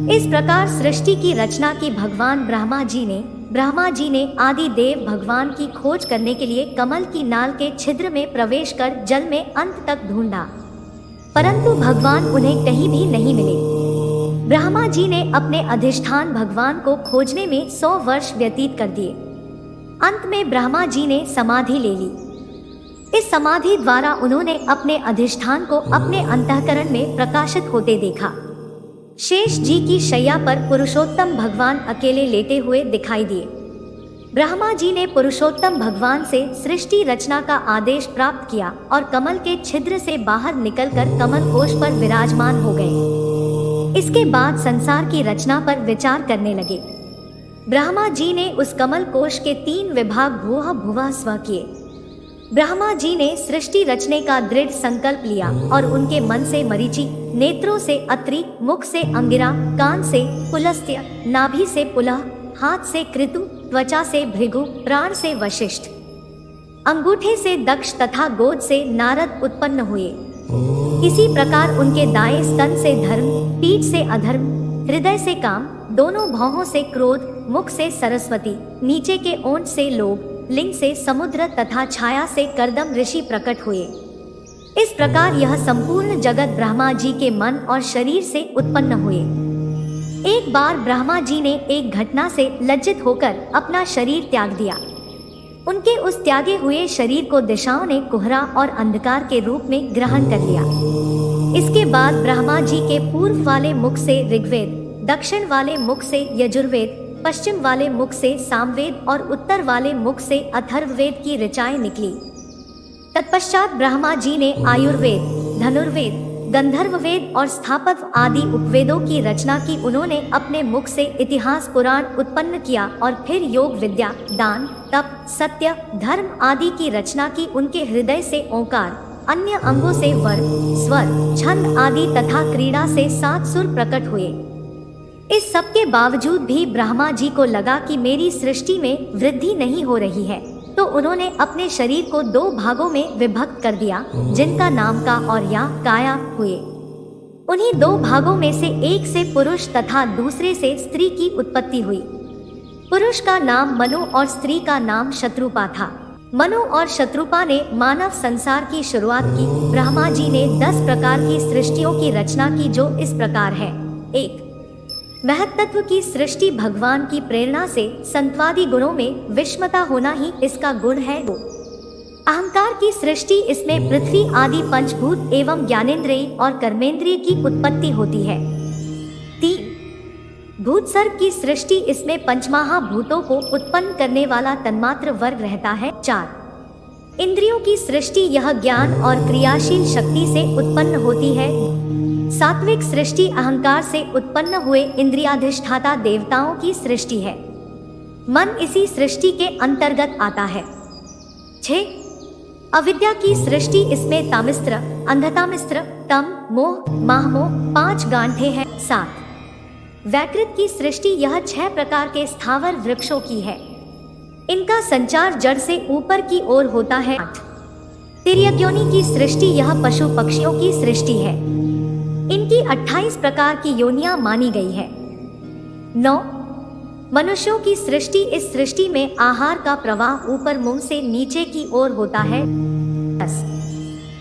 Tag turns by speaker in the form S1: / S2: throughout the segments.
S1: इस प्रकार सृष्टि की रचना की भगवान ब्रह्मा जी ने आदि देव भगवान की खोज करने के लिए कमल की नाल के छिद्र में प्रवेश कर जल में अंत तक ढूंढा, परंतु भगवान उन्हें कहीं भी नहीं मिले। ब्रह्मा जी ने अपने अधिष्ठान भगवान को खोजने में 100 वर्ष व्यतीत कर दिए। अंत में ब्रह्मा जी ने समाधि ले ली। इस समाधि द्वारा उन्होंने अपने अधिष्ठान को अपने अंतःकरण में प्रकाशित होते देखा। शेष जी की शैया पर पुरुषोत्तम भगवान अकेले लेटे हुए दिखाई दिए। ब्रह्मा जी ने पुरुषोत्तम भगवान से सृष्टि रचना का आदेश प्राप्त किया और कमल के छिद्र से बाहर निकलकर कमल कोश पर विराजमान हो गए। इसके बाद संसार की रचना पर विचार करने लगे। ब्रह्मा जी ने उस कमल कोश के 3 विभाग भूः भुवः स्वः किए। ब्रह्मा जी ने सृष्टि रचने का दृढ़ संकल्प लिया और उनके मन से मरीचि, नेत्रों से अत्रि, मुख से अंगिरा, कान से पुलस्त्य, नाभि से पुलह, हाथ से कृतु, त्वचा से भृगु, प्राण से वशिष्ठ, अंगूठे से दक्ष तथा गोद से नारद उत्पन्न हुए। इसी प्रकार उनके दाएं स्तन से धर्म, पीठ से अधर्म, हृदय से काम, दोनों भौहों से क्रोध, मुख से सरस्वती, नीचे के ओंठ से लोभ, लिंग से समुद्र तथा छाया से कर्दम ऋषि प्रकट हुए। इस प्रकार यह संपूर्ण जगत ब्रह्मा जी के मन और शरीर से उत्पन्न हुए। एक बार ब्रह्मा जी ने एक घटना से लज्जित होकर अपना शरीर त्याग दिया। उनके उस त्यागे हुए शरीर को दिशाओं ने कोहरा और अंधकार के रूप में ग्रहण कर लिया। इसके बाद ब्रह्मा जी के पूर्व वाले मुख से ऋग्वेद, दक्षिण वाले मुख से यजुर्वेद, पश्चिम वाले मुख से सामवेद और उत्तर वाले मुख से अथर्ववेद की ऋचाएं निकली। तत्पश्चात ब्रह्मा जी ने आयुर्वेद, धनुर्वेद, गंधर्ववेद और स्थापत्य आदि उपवेदों की रचना की। उन्होंने अपने मुख से इतिहास पुराण उत्पन्न किया और फिर योग विद्या, दान, तप, सत्य, धर्म आदि की रचना की। उनके हृदय से ओंकार, अन्य अंगों से वर, स्वर, छंद आदि तथा क्रीड़ा से 7 सुर प्रकट हुए। इस सब के बावजूद भी ब्रह्मा जी को लगा कि मेरी सृष्टि में वृद्धि नहीं हो रही है, तो उन्होंने अपने शरीर को 2 भागों में विभक्त कर दिया, जिनका नाम का और या काया हुए। उन्हीं 2 भागों में से एक से पुरुष तथा दूसरे से स्त्री की उत्पत्ति हुई। पुरुष का नाम मनु और स्त्री का नाम शत्रुपा था। मनु और शत्रुपा ने मानव संसार की शुरुआत की। ब्रह्मा जी ने 10 प्रकार की सृष्टियों की रचना की, जो इस प्रकार है। 1. महत्त्व की सृष्टि भगवान की प्रेरणा से संतवादी गुणों में विषमता होना ही इसका गुण है। 2. अहंकार की सृष्टि, इसमें पृथ्वी आदि पंचभूत एवं ज्ञानेंद्रिय और कर्मेंद्रिय की उत्पत्ति होती है। 3. भूतसर्ग की सृष्टि, इसमें पंचमहाभूतों को उत्पन्न करने वाला तन्मात्र वर्ग रहता है। 4. इंद्रियों की सृष्टि, यह ज्ञान और क्रियाशील शक्ति से उत्पन्न होती है। सात्विक सृष्टि, अहंकार से उत्पन्न हुए इंद्रियाधिष्ठाता देवताओं की सृष्टि है। मन इसी सृष्टि के अंतर्गत आता है। 6. अविद्या की सृष्टि, इसमें तामिस्त्र, अंधतामिस्त्र, तम, मोह, माहमोह 5 गांठे हैं। 7. वैकृत की सृष्टि, यह 6 प्रकार के स्थावर वृक्षों की है। इनका संचार जड़ से ऊपर की ओर होता है। 8. तिर्यग्योनि की सृष्टि, यह पशु पक्षियों की सृष्टि है। इनकी 28 प्रकार की योनियां मानी गई है। 9. मनुष्यों की सृष्टि, इस सृष्टि में आहार का प्रवाह ऊपर मुंह से नीचे की ओर होता है। 10.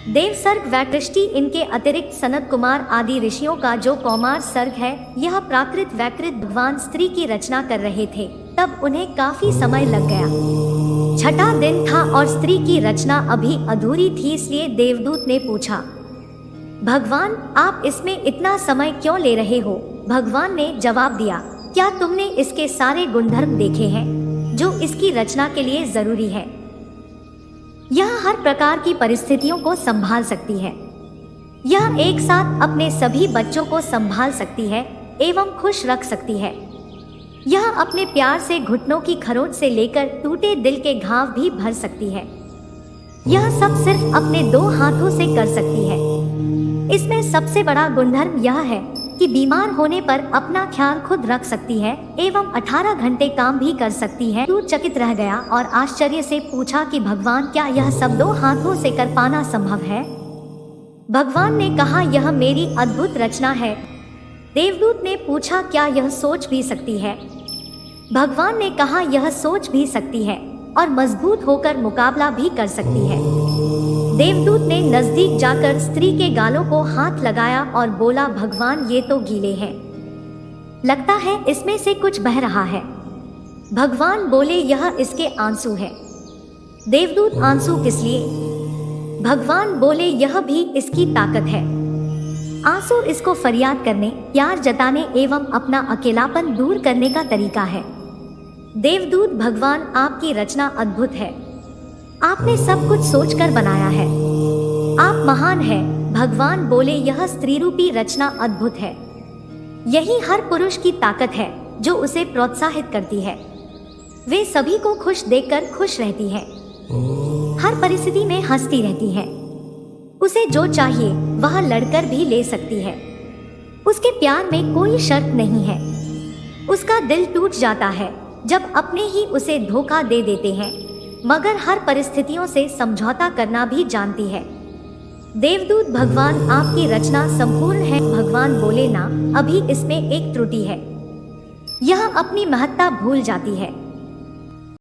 S1: देव सर्ग वैकृष्टि, इनके अतिरिक्त सनत कुमार आदि ऋषियों का जो कौमार सर्ग है, यह प्राकृत वैकृत भगवान स्त्री की रचना कर रहे थे, तब उन्हें काफी समय लग गया। 6ठा दिन था और स्त्री की रचना अभी अधूरी थी, इसलिए देवदूत ने पूछा, भगवान आप इसमें इतना समय क्यों ले रहे हो? भगवान ने जवाब दिया, क्या तुमने इसके सारे गुणधर्म देखे हैं जो इसकी रचना के लिए जरूरी है? यह हर प्रकार की परिस्थितियों को संभाल सकती है। यह एक साथ अपने सभी बच्चों को संभाल सकती है एवं खुश रख सकती है। यह अपने प्यार से घुटनों की खरोंच से लेकर टूटे दिल के घाव भी भर सकती है। यह सब सिर्फ अपने 2 हाथों से कर सकती है। इसमें सबसे बड़ा गुणधर्म यह है कि बीमार होने पर अपना ख्याल खुद रख सकती है एवं 18 घंटे काम भी कर सकती है। तू चकित रह गया और आश्चर्य से पूछा कि भगवान क्या यह सब 2 हाथों से कर पाना संभव है? भगवान ने कहा, यह मेरी अद्भुत रचना है। देवदूत ने पूछा, क्या यह सोच भी सकती है? भगवान ने कहा, यह सोच भी सकती है और मजबूत होकर मुकाबला भी कर सकती है। देवदूत ने नजदीक जाकर स्त्री के गालों को हाथ लगाया और बोला, भगवान ये तो गीले हैं, लगता है इसमें से कुछ बह रहा है। भगवान बोले, यह इसके आंसू है। देवदूत, आंसू किस लिए? भगवान बोले, यह भी इसकी ताकत है। आंसू इसको फरियाद करने, प्यार जताने एवं अपना अकेलापन दूर करने का तरीका है। देवदूत, भगवान आपकी रचना अद्भुत है, आपने सब कुछ सोचकर बनाया है, आप महान हैं। भगवान बोले, यह स्त्री रूपी रचना अद्भुत है, यही हर पुरुष की ताकत है जो उसे प्रोत्साहित करती है। वे सभी को खुश देखकर खुश रहती है, हर परिस्थिति में हंसती रहती है। उसे जो चाहिए वह लड़कर भी ले सकती है। उसके प्यार में कोई शर्त नहीं है। उसका दिल टूट जाता है जब अपने ही उसे धोखा दे देते हैं, मगर हर परिस्थितियों से समझौता करना भी जानती है। देवदूत, भगवान आपकी रचना संपूर्ण है। भगवान बोले, ना, अभी इसमें एक त्रुटि है, यह अपनी महत्ता भूल जाती है।